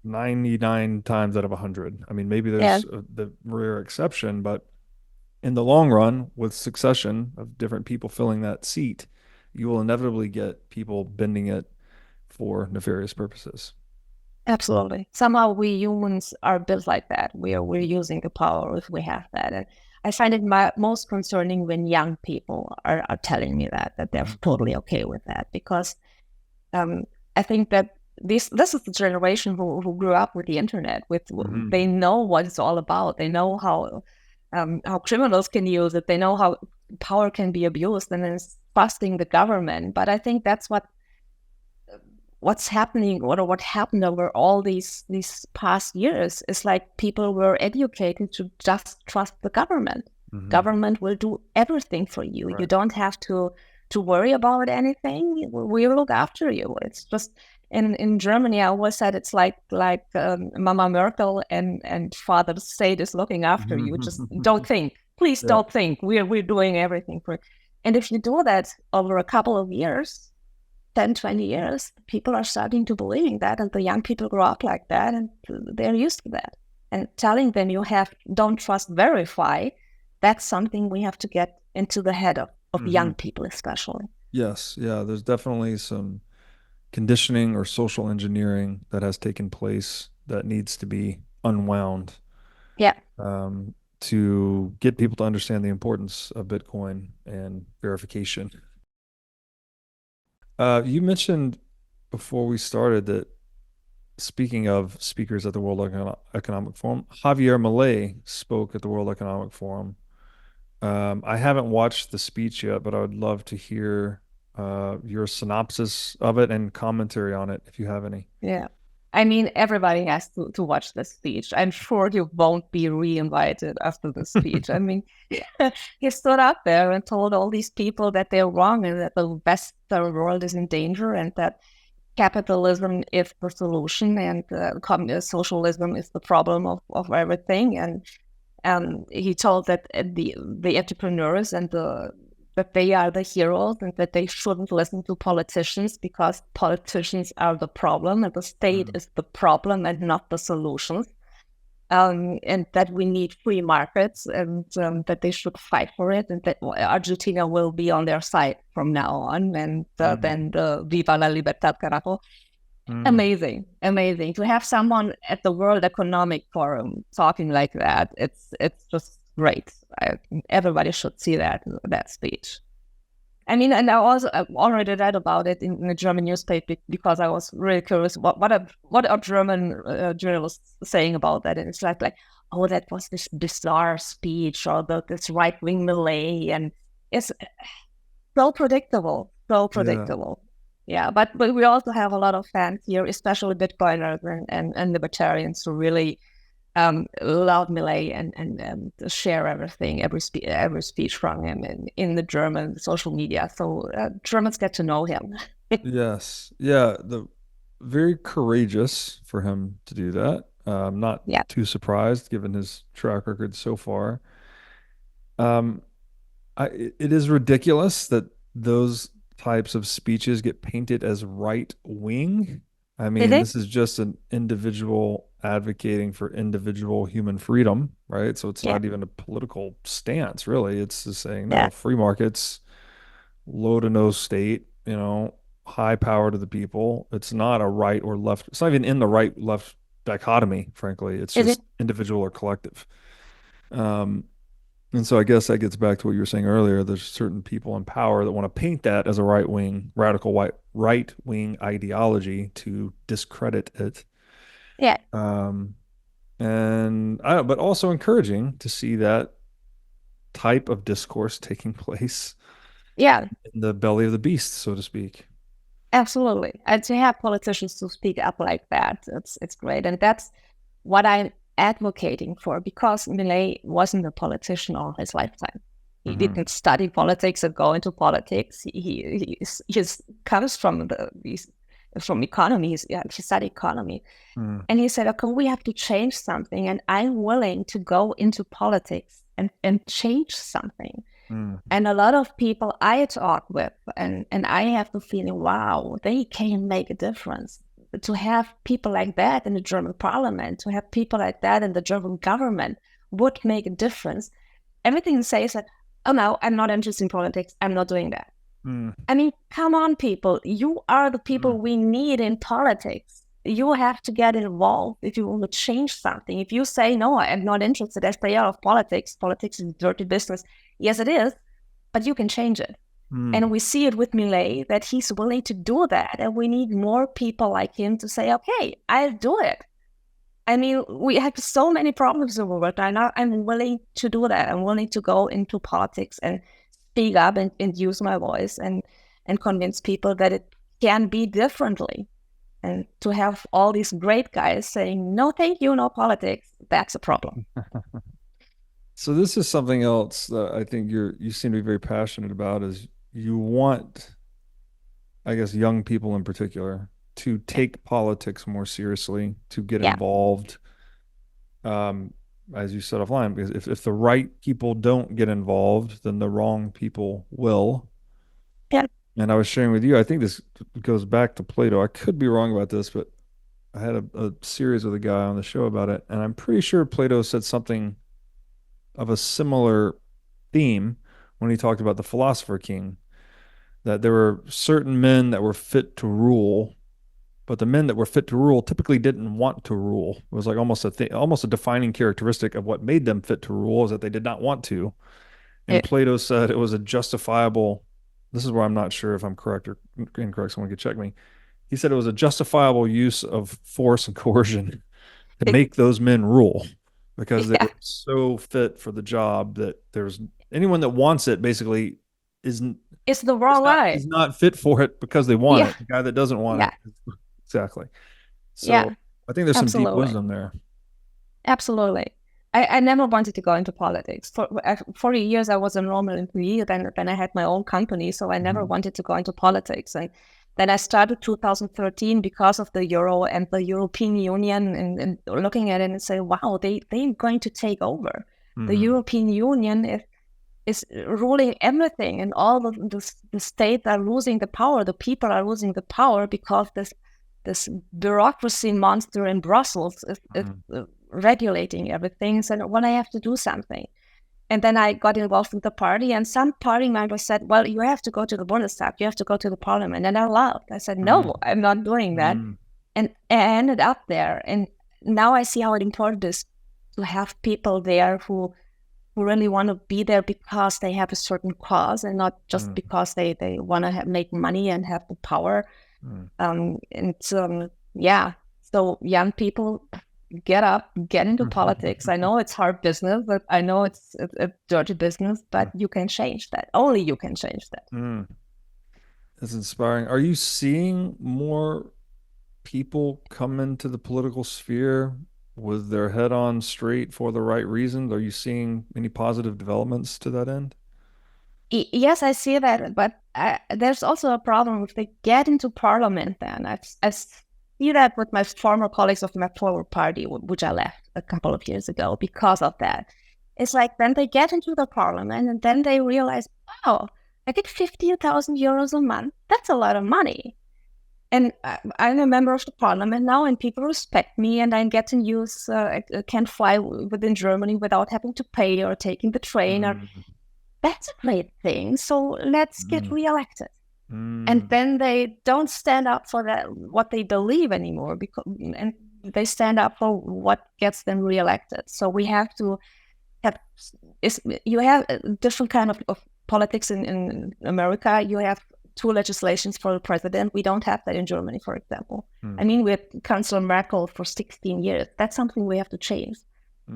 99 times out of 100. I mean, maybe there's the rare exception, but in the long run, with succession of different people filling that seat, you will inevitably get people bending it for nefarious purposes. Absolutely. Somehow we humans are built like that. We're using the power if we have that. And I find it most concerning when young people are telling me that they're totally okay with that, because I think that this is the generation who grew up with the internet. They know what it's all about. They know how criminals can use it. They know how power can be abused, and it's trusting the government. But I think that's what's happening, or what happened over all these past years, is like people were educated to just trust the government. Government will do everything for you. Right. You don't have to worry about anything. We will look after you. It's just, in Germany, I always said it's like Mama Merkel and Father State is looking after you. Just don't think. Please don't think. We're doing everything for it. And if you do that over a couple of years, 10, 20 years, people are starting to believe that, and the young people grow up like that, and they're used to that. And telling them don't trust, verify, that's something we have to get into the head of young people especially. Yes. Yeah. There's definitely some conditioning or social engineering that has taken place that needs to be unwound. Yeah. To get people to understand the importance of Bitcoin and verification. You mentioned before we started that, speaking of speakers at the World Economic Forum, Javier Milei spoke at the World Economic Forum. I haven't watched the speech yet, but I would love to hear your synopsis of it and commentary on it if you have any. Yeah. I mean, everybody has to watch the speech. I'm sure you won't be re-invited after the speech. I mean, he stood up there and told all these people that they're wrong and that the Western world is in danger and that capitalism is the solution and socialism is the problem of everything. And he told that the entrepreneurs and that they are the heroes and that they shouldn't listen to politicians because politicians are the problem and the state is the problem and not the solutions. And that we need free markets and that they should fight for it and that Argentina will be on their side from now on. And then Viva la Libertad, carajo. Amazing to have someone at the World Economic Forum talking like that. It's just great. Everybody should see that speech. I mean, and I already read about it in the German newspaper because I was really curious what are German journalists saying about that, and it's like oh, that was this bizarre speech or this right wing Milei, and it's so predictable. Yeah, but we also have a lot of fans here, especially Bitcoiners and libertarians who really love Milei and share everything, every speech from him in the German social media. So Germans get to know him. Yes. Yeah. Very courageous for him to do that. I'm not too surprised given his track record so far. It is ridiculous that those types of speeches get painted as right wing. I mean, this is just an individual advocating for individual human freedom, right? So it's not even a political stance, really. It's just saying, no, free markets, low to no state, high power to the people. It's not a right or left. It's not even in the right left dichotomy, frankly. It's just individual or collective. And so I guess that gets back to what you were saying earlier. There's certain people in power that want to paint that as a radical right wing ideology to discredit it. Yeah. But also encouraging to see that type of discourse taking place. Yeah. In the belly of the beast, so to speak. Absolutely. And to have politicians to speak up like that, it's great. And that's what I'm advocating for, because Milei wasn't a politician all his lifetime. He didn't study politics and go into politics. He comes from economy. He studied economy. And he said, okay, we have to change something. And I'm willing to go into politics and change something. And a lot of people I talk with, and I have the feeling, wow, they can make a difference. To have people like that in the German parliament, to have people like that in the German government would make a difference. Everything says that, oh no, I'm not interested in politics. I'm not doing that. I mean, come on, people. You are the people we need in politics. You have to get involved if you want to change something. If you say, no, I'm not interested, I stay out of politics. Politics is dirty business. Yes, it is, but you can change it. And we see it with Milei, that he's willing to do that. And we need more people like him to say, okay, I'll do it. I mean, we have so many problems in the world. I'm willing to do that. I'm willing to go into politics and speak up and use my voice and convince people that it can be differently. And to have all these great guys saying, no, thank you, no politics, that's a problem. So this is something else that I think you seem to be very passionate about, is you want, I guess, young people in particular to take politics more seriously, to get Yeah. involved, as you said offline, because if the right people don't get involved, then the wrong people will. Yeah. And I was sharing with you, I think this goes back to Plato. I could be wrong about this, but I had a series with a guy on the show about it, and I'm pretty sure Plato said something of a similar theme when he talked about the philosopher king, that there were certain men that were fit to rule, but the men that were fit to rule typically didn't want to rule. It was like almost a defining characteristic of what made them fit to rule is that they did not want to. And Plato said it was a justifiable. This is where I'm not sure if I'm correct or incorrect. Someone could check me. He said it was a justifiable use of force and coercion to make those men rule because they were so fit for the job that there's anyone that wants it basically isn't. It's the wrong way. Is not fit for it because they want it. The guy that doesn't want it. Exactly. So I think there's some deep wisdom there. Absolutely. I never wanted to go into politics. For 40 years, I was a normal employee. Then I had my own company, so I never wanted to go into politics. And then I started 2013 because of the euro and the European Union, and looking at it and say, wow, they're going to take over. The European Union is ruling everything, and all the states are losing the power. The people are losing the power because this bureaucracy monster in Brussels is regulating everything. So, well, I have to do something. And then I got involved with the party, and some party members said, well, you have to go to the Bundestag, you have to go to the parliament. And I laughed. I said, no, I'm not doing that. And I ended up there. And now I see how important it is to have people there who really want to be there because they have a certain cause and not just because they want to make money and have the power. So young people, get up, get into politics. I know it's hard business, but I know it's a dirty business, but you can change that. Only you can change that. That's inspiring. Are you seeing more people come into the political sphere with their head on straight for the right reasons? Are you seeing any positive developments to that end? Yes, I see that, but there's also a problem if they get into parliament. Then I see that with my former colleagues of my former party, which I left a couple of years ago because of that. It's like then they get into the parliament and then they realize, wow, I get 15,000 euros a month. That's a lot of money. And I'm a member of the parliament now, and people respect me, and I get to use, I can fly within Germany without having to pay or taking the train. That's a great thing. So let's get reelected. And then they don't stand up for what they believe anymore, and they stand up for what gets them reelected. So we have to you have a different kind of politics in America. You have two legislations for the president. We don't have that in Germany, for example. I mean, we had Chancellor Merkel for 16 years. That's something we have to change.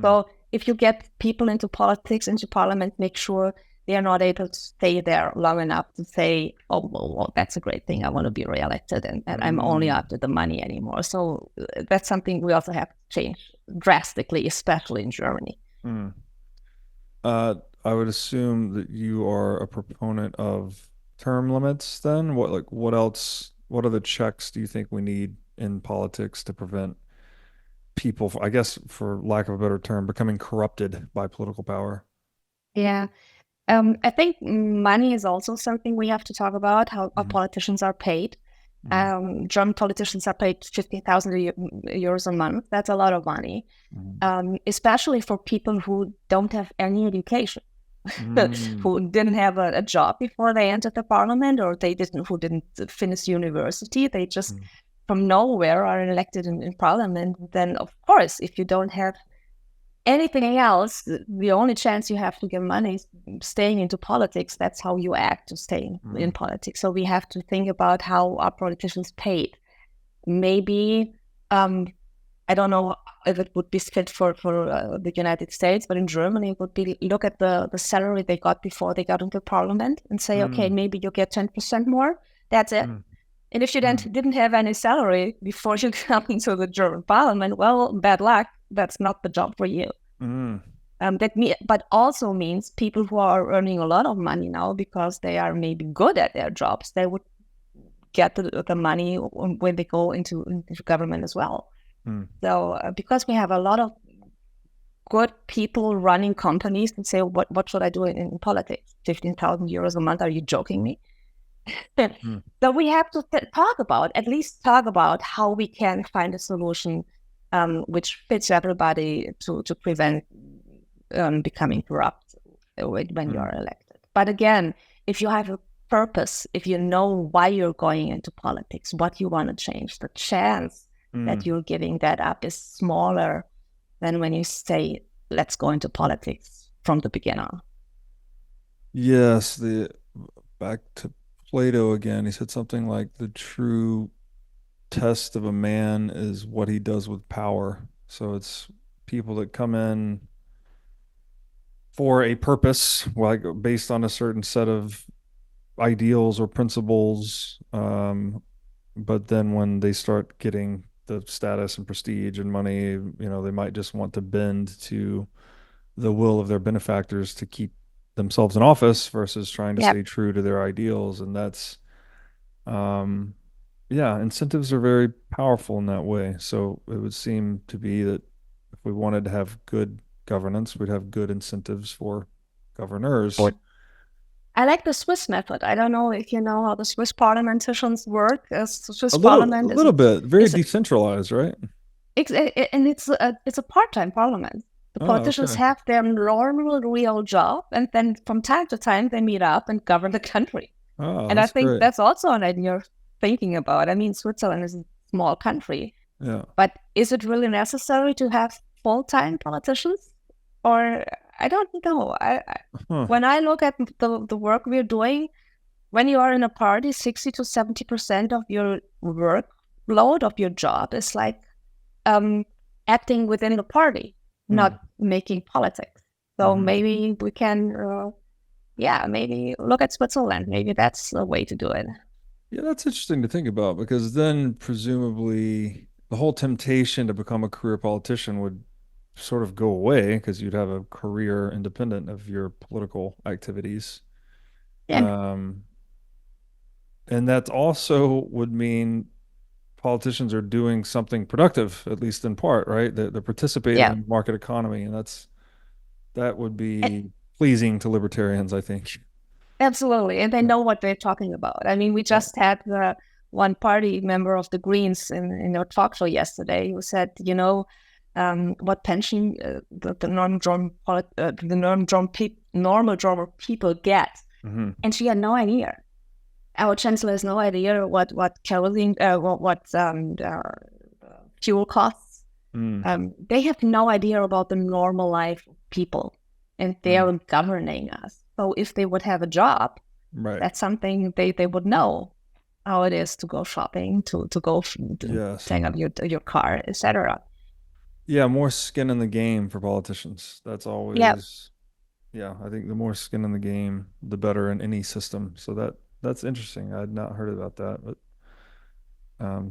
So if you get people into politics, into parliament, make sure they are not able to stay there long enough to say, oh, well, that's a great thing. I want to be reelected, and I'm only after the money anymore. So that's something we also have to change drastically, especially in Germany. I would assume that you are a proponent of term limits then. What else, what other checks do you think we need in politics to prevent people, I guess, for lack of a better term, becoming corrupted by political power? Yeah. I think money is also something we have to talk about, how our politicians are paid. German politicians are paid 50,000 euros a month. That's a lot of money, especially for people who don't have any education, who didn't have a job before they entered the parliament, or who didn't finish university. They just from nowhere are elected in parliament. Then, of course, if you don't have anything else, the only chance you have to get money is staying into politics. That's how you act to stay in politics. So we have to think about how our politicians paid. Maybe, I don't know if it would be fit for the United States, but in Germany it would be look at the salary they got before they got into parliament and say, okay, maybe you get 10% more. That's it. And if you then didn't have any salary before you come into the German parliament, well, bad luck. That's not the job for you. But also means people who are earning a lot of money now because they are maybe good at their jobs, they would get the money when they go into government as well. So because we have a lot of good people running companies and say, what should I do in politics? 15,000 euros a month? Are you joking me? So we have to at least talk about how we can find a solution which fits everybody to prevent becoming corrupt when you're elected. But again, if you have a purpose, if you know why you're going into politics, what you want to change, the chance that you're giving that up is smaller than when you say, let's go into politics from the beginning. Yes, back to Plato again. He said something like the true test of a man is what he does with power. So it's people that come in for a purpose, like based on a certain set of ideals or principles. But then when they start getting the status and prestige and money, they might just want to bend to the will of their benefactors to keep themselves in office versus trying to stay true to their ideals. And that's, incentives are very powerful in that way. So it would seem to be that if we wanted to have good governance, we'd have good incentives for governors. I like the Swiss method. I don't know if you know how the Swiss parliamentarians work. Swiss parliament a little bit, very decentralized, right? And it's a part-time parliament. The politicians have their normal, real job, and then from time to time they meet up and govern the country. And I think that's also an idea of thinking about. I mean, Switzerland is a small country, but is it really necessary to have full-time politicians? Or I don't know. When I look at the work we're doing, when you are in a party, 60 to 70% of your workload of your job is like acting within the party, not making politics. So maybe we can, maybe look at Switzerland. Maybe that's a way to do it. Yeah, that's interesting to think about, because then presumably the whole temptation to become a career politician would sort of go away, because you'd have a career independent of your political activities. And that also would mean politicians are doing something productive, at least in part, right? They're participating in the market economy, and that would be pleasing to libertarians, I think. Absolutely. And they know what they're talking about. I mean, we just had one party member of the Greens in our talk show yesterday who said, what pension the normal German people get. And she had no idea. Our chancellor has no idea what kerosene, fuel costs. They have no idea about the normal life of people, and they are governing us. So if they would have a job, that's something they would know how it is to go shopping, to go take up your car, etc. Yeah, more skin in the game for politicians. That's always, I think the more skin in the game, the better in any system. So that's interesting. I had not heard about that, but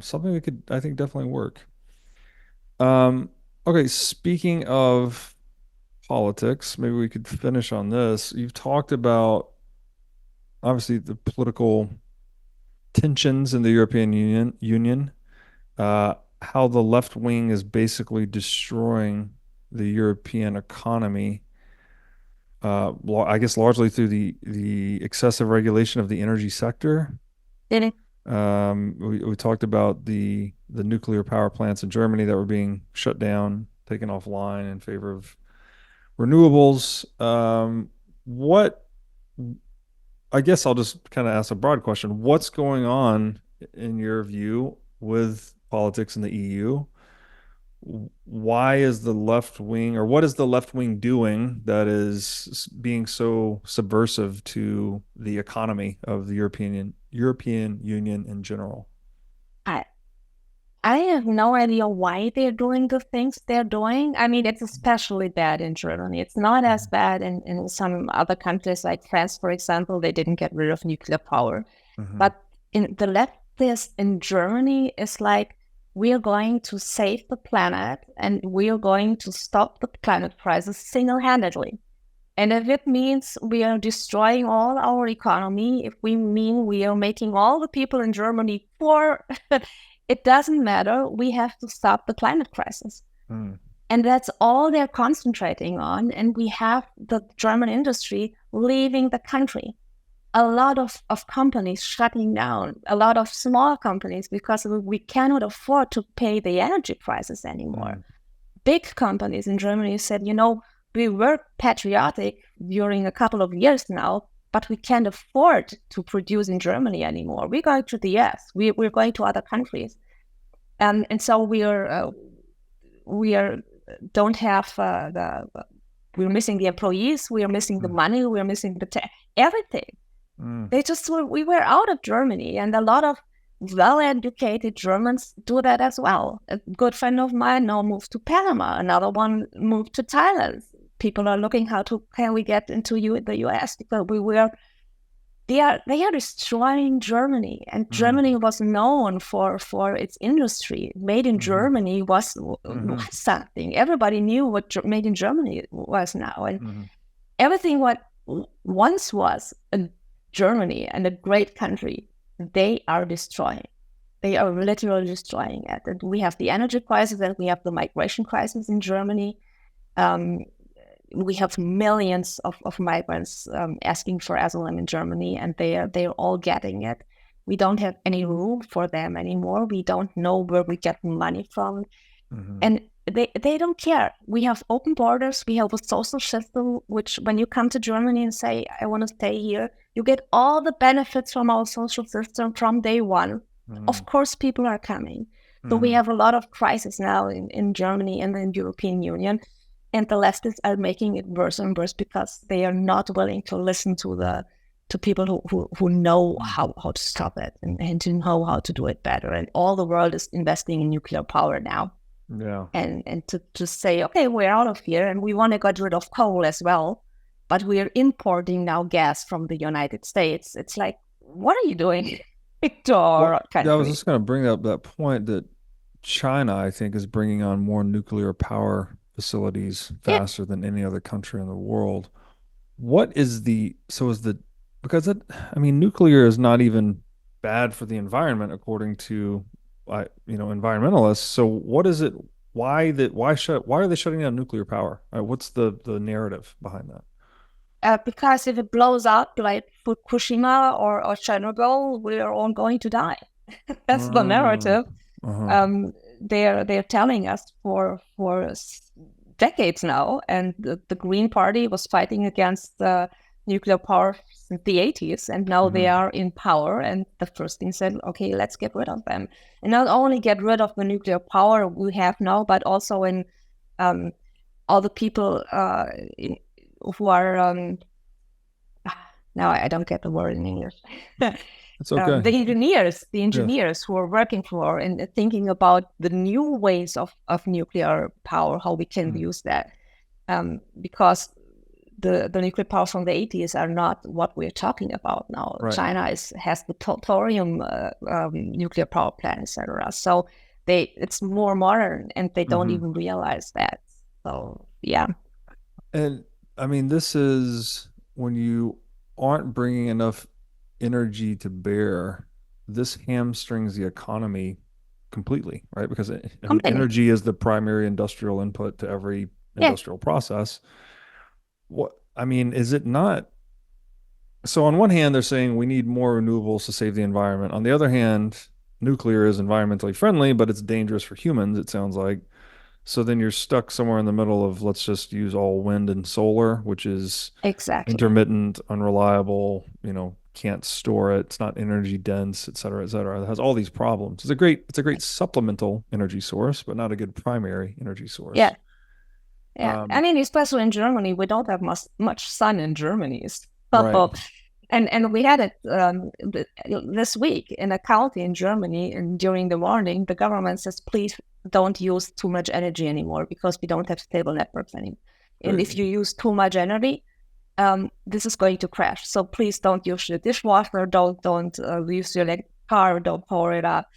something that could, I think, definitely work. Okay, speaking of politics, maybe we could finish on this. You've talked about, obviously, the political tensions in the European Union, how the left wing is basically destroying the European economy, I guess largely through the excessive regulation of the energy sector. We talked about the nuclear power plants in Germany that were being shut down, taken offline in favor of renewables. I guess I'll just kind of ask a broad question. What's going on, in your view, with politics in the EU? Why is the left wing, or what is the left wing doing that is being so subversive to the economy of the European Union in general? I have no idea why they're doing the things they're doing. I mean, it's especially bad in Germany. It's not as bad in some other countries like France, for example. They didn't get rid of nuclear power. But in the leftist in Germany is like, we are going to save the planet and we are going to stop the climate crisis single-handedly. And if it means we are destroying all our economy, if we mean we are making all the people in Germany poor, it doesn't matter. We have to stop the climate crisis. And that's all they're concentrating on. And we have the German industry leaving the country. A lot of companies shutting down, a lot of small companies, because we cannot afford to pay the energy prices anymore. Big companies in Germany said, we were patriotic during a couple of years now, but we can't afford to produce in Germany anymore. We're going to the US. We're going to other countries. And so we're missing the employees, we are missing the money, we are missing everything. We were out of Germany, and a lot of well-educated Germans do that as well. A good friend of mine now moved to Panama. Another one moved to Thailand. People are looking can we get into the US, because they are destroying Germany, and Germany was known for its industry. Made in Germany was something. Everybody knew what made in Germany was now, and everything what once was a Germany and a great country, they are destroying. They are literally destroying it. And we have the energy crisis, and we have the migration crisis in Germany. We have millions of migrants asking for asylum in Germany, and they're all getting it. We don't have any room for them anymore. We don't know where we get money from. And they don't care. We have open borders. We have a social system, which when you come to Germany and say, I want to stay here, you get all the benefits from our social system from day one. Of course, people are coming. So we have a lot of crisis now in Germany and in the European Union. And the leftists are making it worse and worse because they are not willing to listen to people who know how to stop it and to know how to do it better. And all the world is investing in nuclear power now. Yeah. And to just say, okay, we're out of here and we want to get rid of coal as well, but we're importing now gas from the United States. It's like, what are you doing to our country? I was just going to bring up that point that China, I think, is bringing on more nuclear power facilities faster than any other country in the world. Nuclear is not even bad for the environment according to environmentalists. So what is it? Why are they shutting down nuclear power? What's the narrative behind that? Because if it blows up like Fukushima or Chernobyl, we are all going to die. That's the narrative. They're telling us for decades now, and the Green Party was fighting against nuclear power since the 80s, and now they are in power, and the first thing said, okay, let's get rid of them. And not only get rid of the nuclear power we have now, but also in all the people who are now I don't get the word in English. It's okay. The engineers who are working for and thinking about the new ways of nuclear power, how we can use that, because the nuclear power from the 80s are not what we're talking about now. Right. China has the thorium nuclear power plant, etc. So it's more modern, and they don't even realize that. So yeah. And I mean, this is when you aren't bringing enough energy to bear, this hamstrings the economy completely, right? Because energy is the primary industrial input to every industrial process. Is it not? So on one hand, they're saying we need more renewables to save the environment. On the other hand, nuclear is environmentally friendly, but it's dangerous for humans, it sounds like. So then you're stuck somewhere in the middle of, let's just use all wind and solar, which is intermittent, unreliable, can't store it. It's not energy dense, et cetera, et cetera. It has all these problems. It's a great supplemental energy source, but not a good primary energy source. Yeah. Yeah. Especially in Germany, we don't have much sun in Germany. Right. And we had it this week in a county in Germany, and during the morning, the government says, please don't use too much energy anymore because we don't have stable networks anymore. And if you use too much energy, this is going to crash. So please don't use your dishwasher, don't use your car, don't power it up.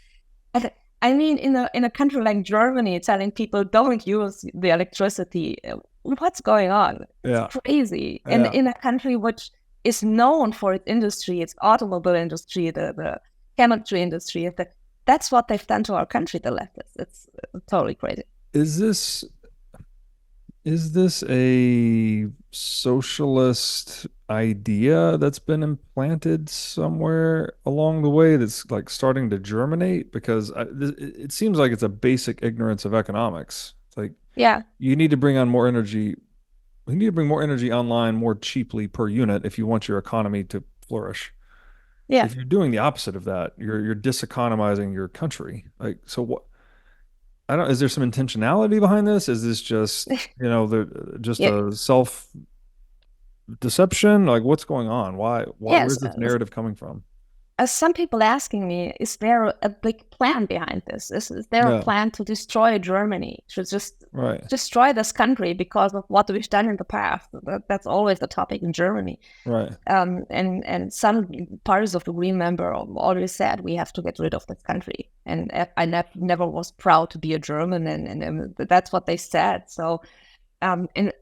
And in a country like Germany, telling people don't use the electricity what's going on? Yeah. It's crazy. And in a country which is known for its industry, its automobile industry, the chemistry industry, that's what they've done to our country, the leftists. It's totally crazy. Is this a socialist idea that's been implanted somewhere along the way that's like starting to germinate? Because it seems like it's a basic ignorance of economics. It's like, yeah, you need to bring on more energy. You need to bring more energy online more cheaply per unit if you want your economy to flourish. yeah. If you're doing the opposite of that, you're diseconomizing your country. Like, so what? I don't. Is there some intentionality behind this? Is this just just Yeah, a self deception? Like, what's going on? Why? yes. Where's this narrative coming from? Some people asking me, is there a big plan behind this? Is there a Yeah. plan to destroy Germany, to just Right. destroy this country because of what we've done in the past? That's always the topic in Germany. Right. And some parties of the Green member already said we have to get rid of this country. And I never was proud to be a German, and that's what they said. So, and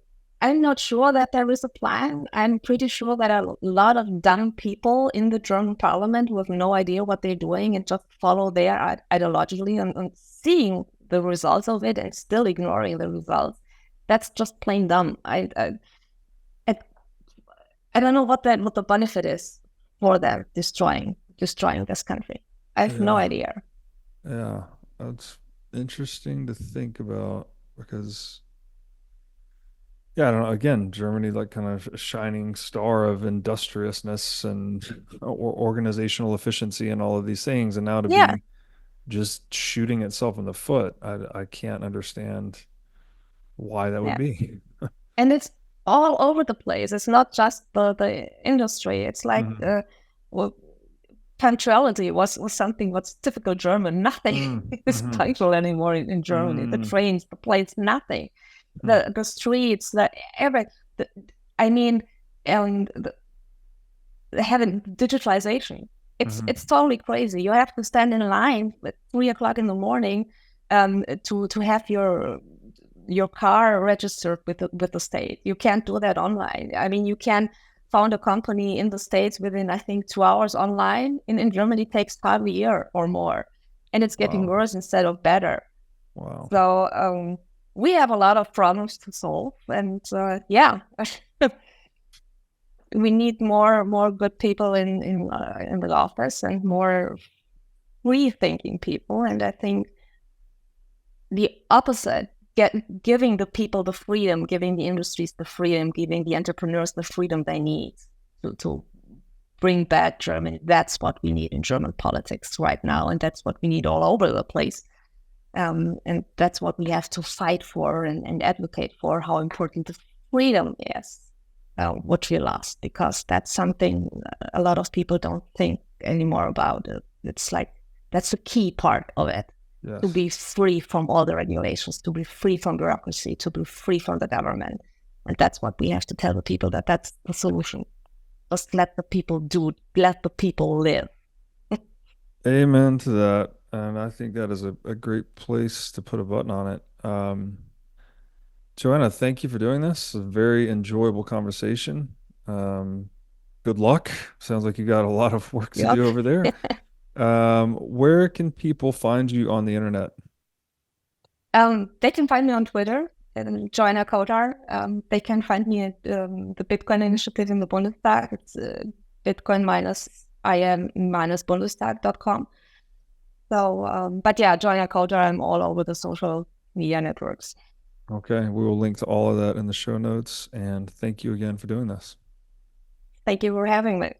I'm not sure that there is a plan. I'm pretty sure that a lot of dumb people in the German parliament who have no idea what they're doing and just follow their ideologically and seeing the results of it and still ignoring the results. That's just plain dumb. I don't know what the benefit is for them destroying this country. I have no idea. Yeah, that's interesting to think about because, yeah, I don't know. Again, Germany, like kind of a shining star of industriousness and organizational efficiency and all of these things, and now to Yeah. be just shooting itself in the foot, I can't understand why that would be. And it's all over the place. It's not just the industry. It's like well, punctuality was something what's typical German. Nothing is punctual anymore in Germany. The trains, the planes, nothing. The streets, having digitalization. It's totally crazy. You have to stand in line at 3:00 in the morning to have your car registered with the state. You can't do that online. I mean, you can found a company in the States within, I think, 2 hours online. In Germany, it takes probably a year or more. And it's getting worse instead of better. Wow. So we have a lot of problems to solve. And we need more good people in the office and more free-thinking people. And I think the opposite, giving the people the freedom, giving the industries the freedom, giving the entrepreneurs the freedom they need to bring back Germany. That's what we need in German politics right now. And that's what we need all over the place. And that's what we have to fight for and advocate for, how important the freedom is, which we lost, because that's something a lot of people don't think anymore about. It's like, that's the key part of it. Yes. To be free from all the regulations, to be free from bureaucracy, to be free from the government. And that's what we have to tell the people, that's the solution. Just let the people do, let the people live. Amen to that. And I think that is a great place to put a button on it. Joanna, thank you for doing this. It's a very enjoyable conversation. Good luck. Sounds like you got a lot of work to do over there. Where can people find you on the internet? They can find me on Twitter, Joana Cotar. They can find me at the Bitcoin initiative in the Bundestag. It's Bitcoin-im-bundestag.com. So, but yeah, Joana Cotar, I'm all over the social media networks. Okay, we will link to all of that in the show notes. And thank you again for doing this. Thank you for having me.